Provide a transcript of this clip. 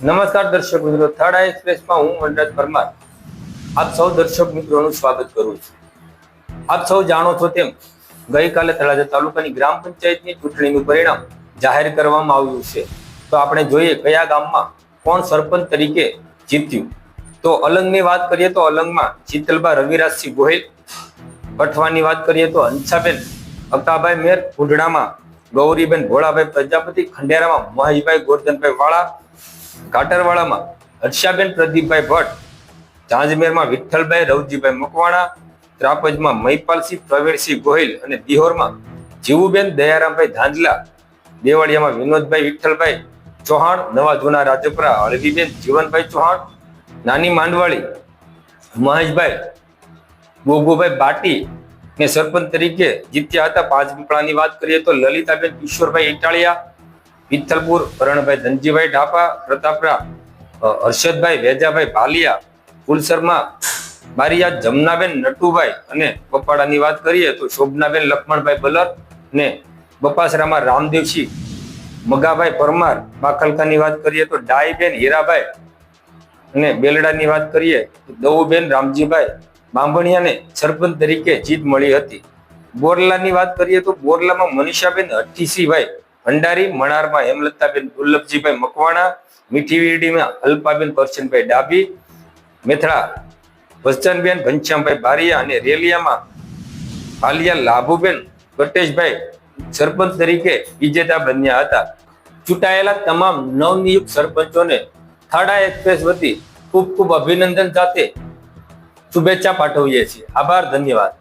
નમસ્કાર દર્શક મિત્રો, થર્ડ આઈ એક્સપ્રેસમાં હું વનરાજ પરમાર આપ સૌ દર્શક મિત્રોનું સ્વાગત કરું છું. આપ સૌ જાણો છો તેમ ગઈકાલે તળાજા તાલુકાની ગ્રામ પંચાયતની ચૂંટણીનું પરિણામ જાહેર કરવામાં આવ્યું છે. તો આપણે જોઈએ કયા ગામમાં કોણ સરપંચ તરીકે જીત્યું. તો અલંગની વાત કરીએ તો અલંગમાં શીતલબા રવિરાજસિંહ ગોહિલ, કઠવાની વાત કરીએ તો હંસાબેન અકાભાઈ મેર, કુંડળામાં ગૌરીબેન ભોળાભાઈ પ્રજાપતિ, ખંડેરામાં મહેશભાઈ ગોરધનભાઈ વાળા, કાટરવાળામાં હર્ષાબેન પ્રદીપભાઈ ભટ્ટ, ઝાંઝમેરમાં વિઠ્ઠલભાઈ રવજીભાઈ મકવાણા, ત્રાપજમાં મહિપાલસિંહ પ્રવીણસિંહ ગોહિલ અને દિહોરમાં જીવુબેન દયારામભાઈ ધાંધલા, દેવાળિયામાં વિનોદભાઈ વિઠ્ઠલભાઈ ચૌહાણ, નવા જૂના રાજપરા હળવીબેન જીવનભાઈ ચૌહાણ, નાની માંડવાળી મહેશભાઈ ગોગુભાઈ બાટી ને સરપંચ તરીકે જીત્યા હતા. પાંચપીપળાની વાત કરીએ તો લલિતાબેન કિશોરભાઈ ઇટાળિયા, વિઠ્ઠલપુર કરણભાઈ ધનજીભાઈ ઢાપા, પ્રતાપરા હર્ષદભાઈ વેજાભાઈ ભાલિયા, ફુલસરમાં બારિયા જમનાબેન નટુભાઈ અને બપાડાની વાત કરીએ તો શોભનાબેન લક્ષ્મણભાઈ બલર ને બપાસરામાં રામદેવસિંહ મગાભાઈ પરમાર. બાખલકાની વાત કરીએ તો ડાઈબેન હીરાભાઈ અને બેલડાની વાત કરીએ તો દવુબેન રામજીભાઈ બાંભણિયાને સરપંચ તરીકે જીત મળી હતી. બોરલાની વાત કરીએ તો બોરલામાં મનીષાબેન હઠીસિંહભાઈ ભંડારી, મણારમાં હેમલતાબેન દુર્લભજીભાઈ મકવાણા, મીઠીવીડીમાં અલ્પાબેન કરશનભાઈ ડાભી, મેથળા વચનબેન ઘનશ્યામભાઈ બારિયા અને રેલિયામાં આલિયા લાભુબેન ગટેશભાઈ સરપંચ તરીકે વિજેતા બન્યા હતા. ચૂંટાયેલા તમામ નવનિયુક્ત સરપંચોને થર્ડ આઈ એક્સપ્રેસ વતી ખૂબ ખૂબ અભિનંદન સાથે શુભેચ્છા પાઠવીએ છીએ. આભાર, ધન્યવાદ.